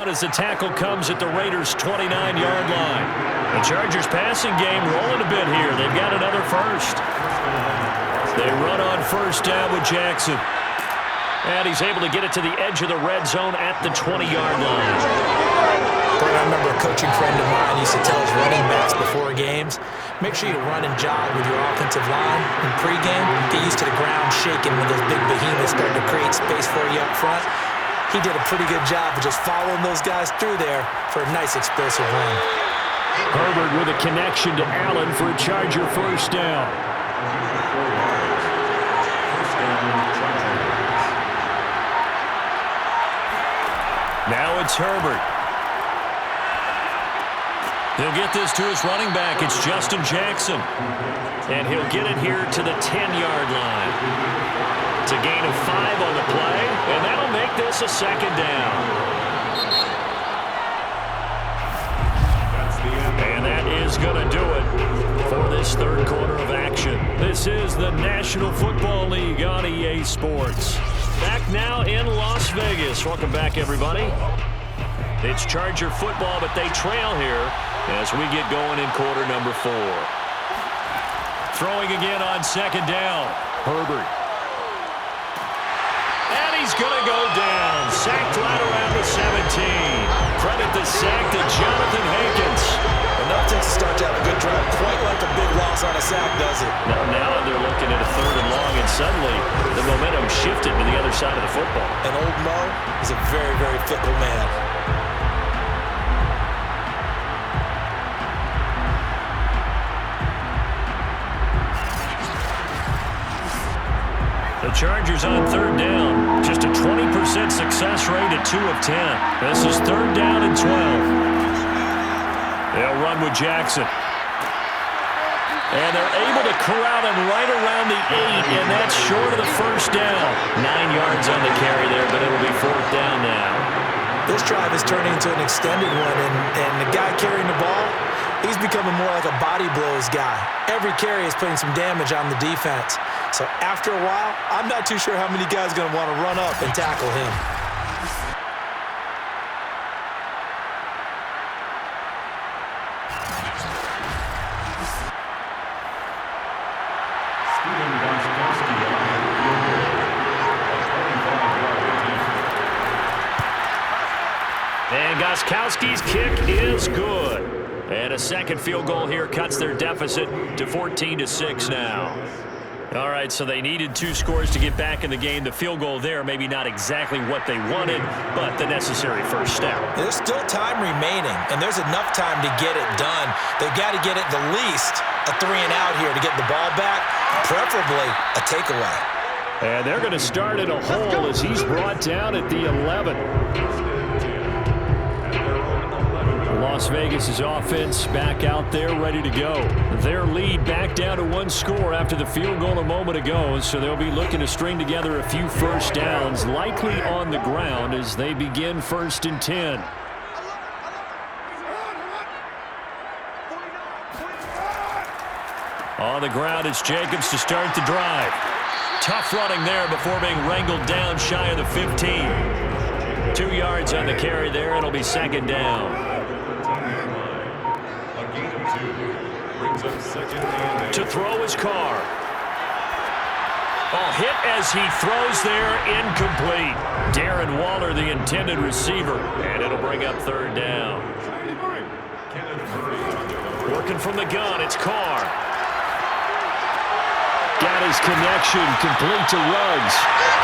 As the tackle comes at the Raiders' 29-yard line. The Chargers passing game rolling a bit here. They've got another first. They run on first down with Jackson. And he's able to get it to the edge of the red zone at the 20-yard line. Brent, I remember a coaching friend of mine used to tell his running backs before games, make sure you run and jog with your offensive line in pregame. Get used to the ground shaking when those big behemoths start to create space for you up front. He did a pretty good job of just following those guys through there for a nice explosive run. Herbert with a connection to Allen for a Charger first down. Now it's Herbert. He'll get this to his running back. It's Justin Jackson. And he'll get it here to the 10-yard line. It's a gain of 5 on the play, and that'll make this a second down. And that is going to do it for this third quarter of action. This is the National Football League on EA Sports. Back now in Las Vegas. Welcome back, everybody. It's Charger football, but they trail here as we get going in quarter number 4. Throwing again on second down. Herbert. And he's going to go down. Sacked right around the 17. Credit the sack to Jonathan Hankins. Enough takes to start to have a good drive. Quite like a big loss on a sack, does it? Now they're looking at a 3rd and long, and suddenly the momentum shifted to the other side of the football. And old Mo is a very, very fickle man. The Chargers on 3rd down. Just a 20% success rate at 2 of 10. This is 3rd down and 12. They'll run with Jackson. And they're able to corral him right around the 8, and that's short of the first down. 9 yards on the carry there, but it'll be 4th down now. This drive is turning into an extended one, and the guy carrying the ball, he's becoming more like a body blows guy. Every carry is putting some damage on the defense. So after a while, I'm not too sure how many guys are going to want to run up and tackle him. And Gostkowski's kick is good. And a second field goal here cuts their deficit to 14-6 now. All right, so they needed 2 scores to get back in the game. The field goal there, maybe not exactly what they wanted, but the necessary first step. There's still time remaining, and there's enough time to get it done. They've got to get it the least a 3-and-out here to get the ball back, preferably a takeaway. And they're going to start in a hole as he's brought down at the 11. Las Vegas' offense back out there ready to go. Their lead back down to 1 score after the field goal a moment ago, so they'll be looking to string together a few first downs, likely on the ground as they begin 1st and 10. On the ground, it's Jacobs to start the drive. Tough running there before being wrangled down shy of the 15. 2 yards on the carry there. It'll be 2nd down. To throw his car. Oh, hit as he throws there, incomplete. Darren Waller, the intended receiver, and it'll bring up 3rd down. Working from the gun, it's Carr. Got his connection complete to Ruggs.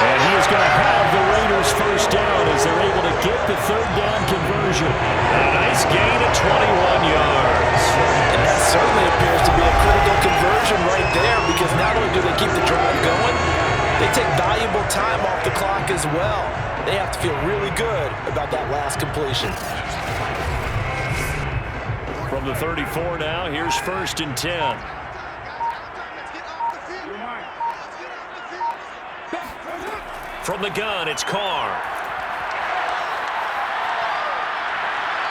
And he is going to have the Raiders first down as they're able to get the 3rd down conversion. A nice gain of 21 yards. And that certainly appears to be a critical conversion right there, because not only do they keep the drive going, they take valuable time off the clock as well. They have to feel really good about that last completion. From the 34 now, here's 1st and 10. From the gun, it's Carr.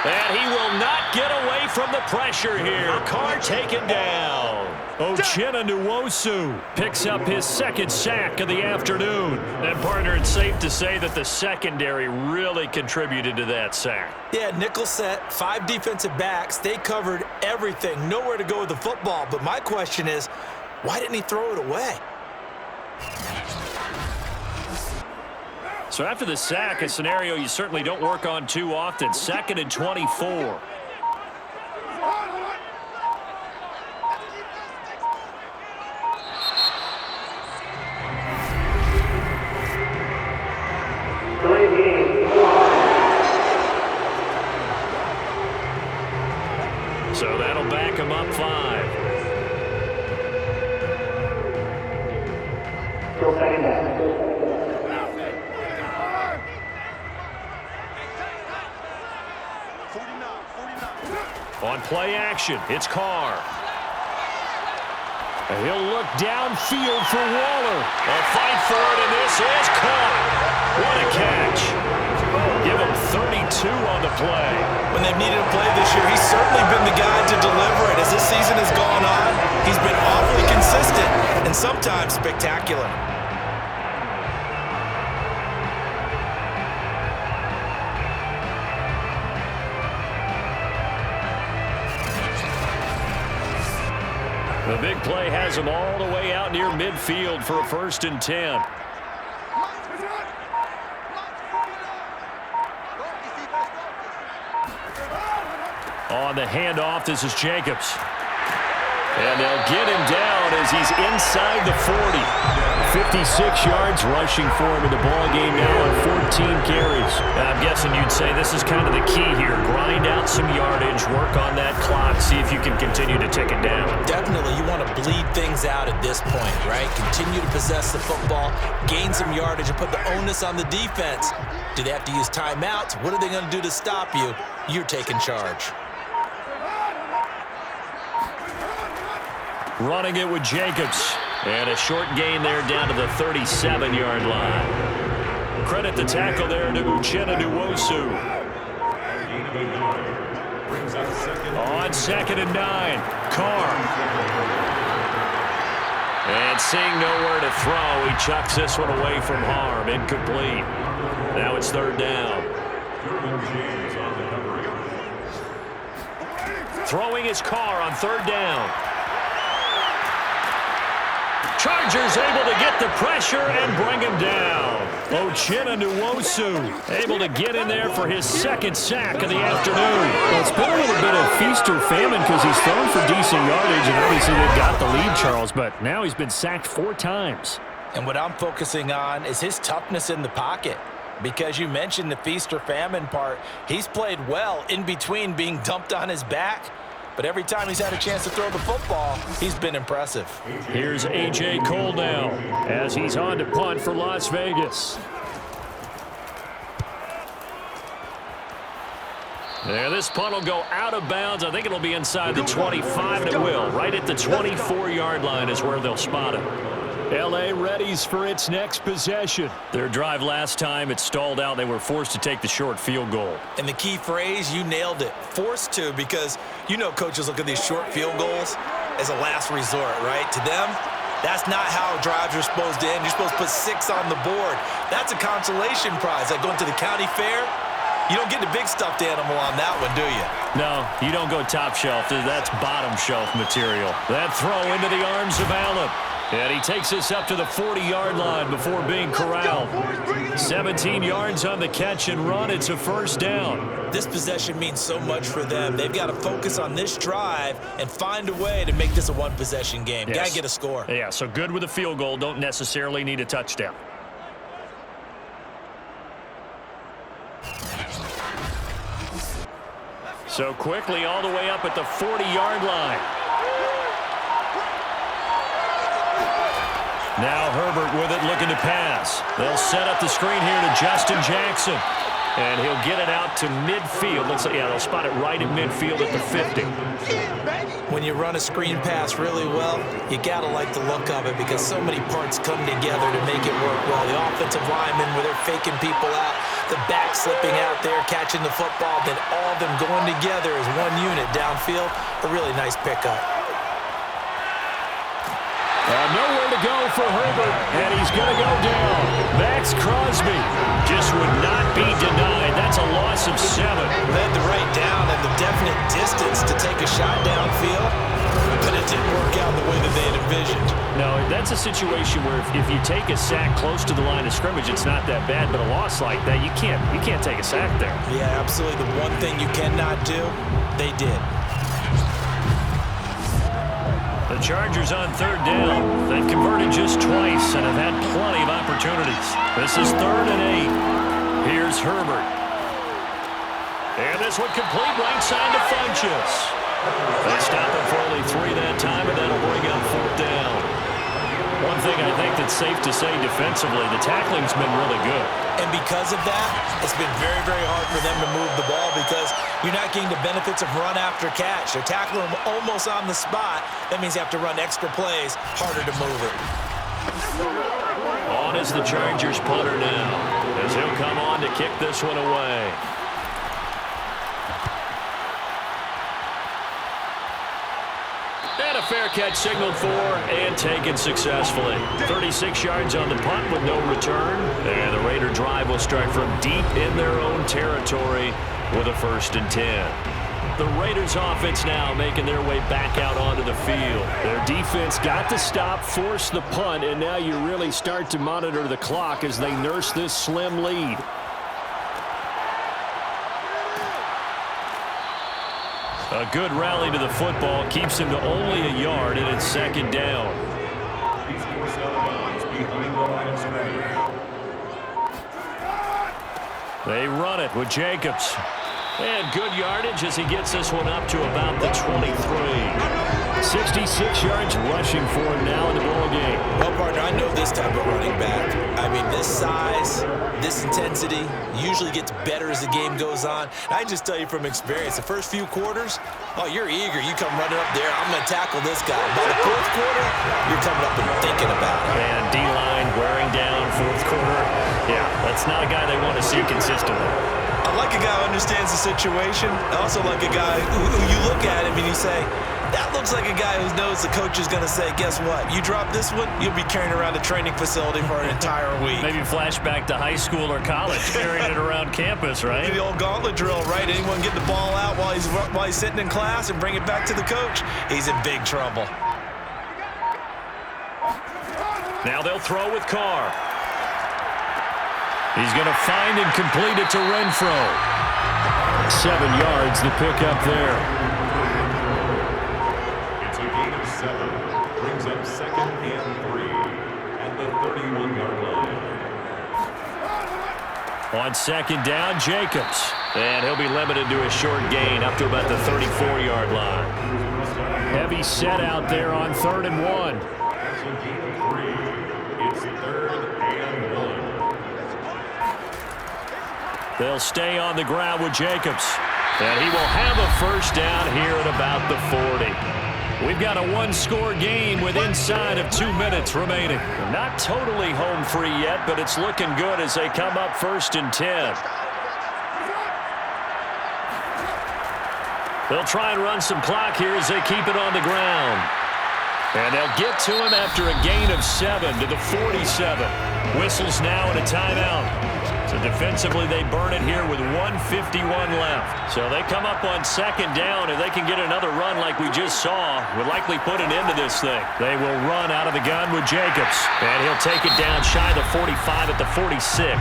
And he will not get away from the pressure here. Carr taken down. Uchenna Nwosu picks up his second sack of the afternoon. And, partner, it's safe to say that the secondary really contributed to that sack. Yeah, nickel set, 5 defensive backs. They covered everything. Nowhere to go with the football. But my question is, why didn't he throw it away? So after the sack, a scenario you certainly don't work on too often. 2nd and 24. So that'll back him up 5. On play action, it's Carr. And he'll look downfield for Waller. A fight for it, and this is caught. What a catch. Give him 32 on the play. When they've needed a play this year, he's certainly been the guy to deliver it. As this season has gone on, he's been awfully consistent and sometimes spectacular. The big play has him all the way out near midfield for a 1st and 10. On the handoff, this is Jacobs. And they'll get him down as he's inside the 40. 56 yards rushing for him in the ballgame now on 14 carries. I'm guessing you'd say this is kind of the key here. Grind out some yardage, work on that clock, see if you can continue to tick it down. Definitely, you want to bleed things out at this point, right? Continue to possess the football, gain some yardage, and put the onus on the defense. Do they have to use timeouts? What are they going to do to stop you? You're taking charge. Running it with Jacobs. And a short gain there down to the 37-yard line. Credit the tackle there to Uchenna Nwosu. On 2nd and 9, Carr. And seeing nowhere to throw, he chucks this one away from harm. Incomplete. Now it's 3rd down. Throwing his Carr on 3rd down. Chargers able to get the pressure and bring him down. Uchenna Nwosu able to get in there for his 2nd sack of the afternoon. Well, it's been a little bit of feast or famine because he's thrown for decent yardage, and obviously they've got the lead, Charles, but now he's been sacked 4 times. And what I'm focusing on is his toughness in the pocket. Because you mentioned the feast or famine part, he's played well in between being dumped on his back. But every time he's had a chance to throw the football, he's been impressive. Here's A.J. Cole now as he's on to punt for Las Vegas. There, this punt will go out of bounds. I think it'll be inside the 25, and it will. Right at the 24-yard line is where they'll spot it. L.A. readies for its next possession. Their drive last time, it stalled out. They were forced to take the short field goal. And the key phrase, you nailed it. Forced to, because you know coaches look at these short field goals as a last resort, right? To them, that's not how drives are supposed to end. You're supposed to put 6 on the board. That's a consolation prize. Like going to the county fair, you don't get the big stuffed animal on that one, do you? No, you don't go top shelf. That's bottom shelf material. That throw into the arms of Allen. And he takes us up to the 40-yard line before being corralled. 17 yards on the catch and run. It's a 1st down. This possession means so much for them. They've got to focus on this drive and find a way to make this a one-possession game. Yes. Got to get a score. Yeah, so good with a field goal. Don't necessarily need a touchdown. So quickly all the way up at the 40-yard line. Now Herbert with it, looking to pass. They'll set up the screen here to Justin Jackson. And he'll get it out to midfield. Looks like, yeah, they'll spot it right at midfield at the 50. When you run a screen pass really well, you got to like the look of it because so many parts come together to make it work well. The offensive linemen, where they're faking people out, the back slipping out there, catching the football, then all of them going together as one unit downfield. A really nice pickup. Nowhere to go for Herbert, and he's going to go down. Max Crosby just would not be denied. That's a loss of 7. Led the right down and the definite distance to take a shot downfield, but it didn't work out the way that they had envisioned. No, that's a situation where if you take a sack close to the line of scrimmage, it's not that bad, but a loss like that, you can't take a sack there. Yeah, absolutely. The one thing you cannot do, they did. The Chargers on 3rd down. They've converted just twice and have had plenty of opportunities. This is 3rd and 8. Here's Herbert. And this one complete right side to Funchess. They stop him for only 3 that time, and that'll bring up 4th down. One thing I think that's safe to say defensively, the tackling's been really good. And because of that, it's been very, very hard for them to move the ball because you're not getting the benefits of run after catch. They're tackling them almost on the spot. That means you have to run extra plays, harder to move it. On is the Chargers punter now, as he'll come on to kick this one away. And a fair catch signaled for and taken successfully. 36 yards on the punt with no return. And the Raider drive will start from deep in their own territory with a 1st and 10. The Raiders offense now making their way back out onto the field. Their defense got to stop, force the punt, and now you really start to monitor the clock as they nurse this slim lead. A good rally to the football keeps him to only a yard, and it's 2nd down. They run it with Jacobs. And good yardage as he gets this one up to about the 23. 66 yards rushing for him now in the ball game. Well, partner, I know this type of running back. I mean, this size, this intensity usually gets better as the game goes on. I just tell you from experience, the first few quarters, oh, you're eager. You come running up there, I'm going to tackle this guy. By the 4th quarter, you're coming up and thinking about it. And D-line wearing down 4th quarter. Yeah, that's not a guy they want to see consistently. I like a guy who understands the situation. I also like a guy who you look at him and you say, that looks like a guy who knows the coach is going to say, guess what? You drop this one, you'll be carrying around a training facility for an entire week. Maybe flashback to high school or college, carrying it around campus, right? The old gauntlet drill, right? Anyone get the ball out while he's sitting in class and bring it back to the coach, he's in big trouble. Now they'll throw with Carr. He's going to find and complete it to Renfro. 7 yards, the pickup there. It's a gain of 7. Brings up 2nd and 3 at the 31-yard line. On 2nd down, Jacobs. And he'll be limited to a short gain up to about the 34-yard line. Heavy set out there on 3rd and 1. It's a gain of 3. It's 3rd and 1. They'll stay on the ground with Jacobs. And he will have a 1st down here at about the 40. We've got a 1-score game with inside of 2 minutes remaining. Not totally home free yet, but it's looking good as they come up 1st and 10. They'll try and run some clock here as they keep it on the ground. And they'll get to him after a gain of 7 to the 47. Whistles now and a timeout. So defensively, they burn it here with 1:51 left. So they come up on 2nd down. If they can get another run like we just saw, would likely put an end to this thing. They will run out of the gun with Jacobs. And he'll take it down shy of the 45 at the 46.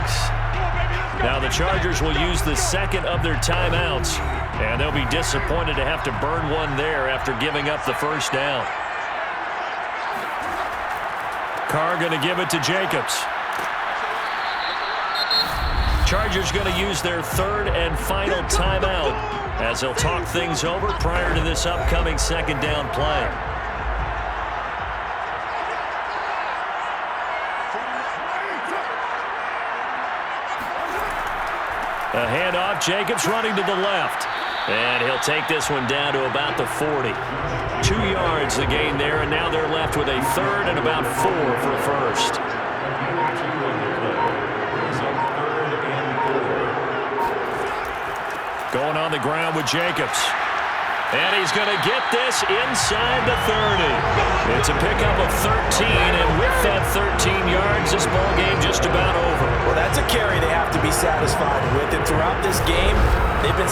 Now the Chargers will use the 2nd of their timeouts. And they'll be disappointed to have to burn one there after giving up the 1st down. Carr going to give it to Jacobs. Chargers going to use their 3rd and final timeout as they'll talk things over prior to this upcoming 2nd down play. A handoff, Jacobs running to the left. And he'll take this one down to about the 40. 2 yards the gain there, and now they're left with a third and about 4 for first. Going on the ground with Jacobs. And he's going to get this inside the 30. It's a pickup of 13, and with that 13 yards, this ball game just about over. Well, that's a carry they have to be satisfied with. And throughout this game, they've been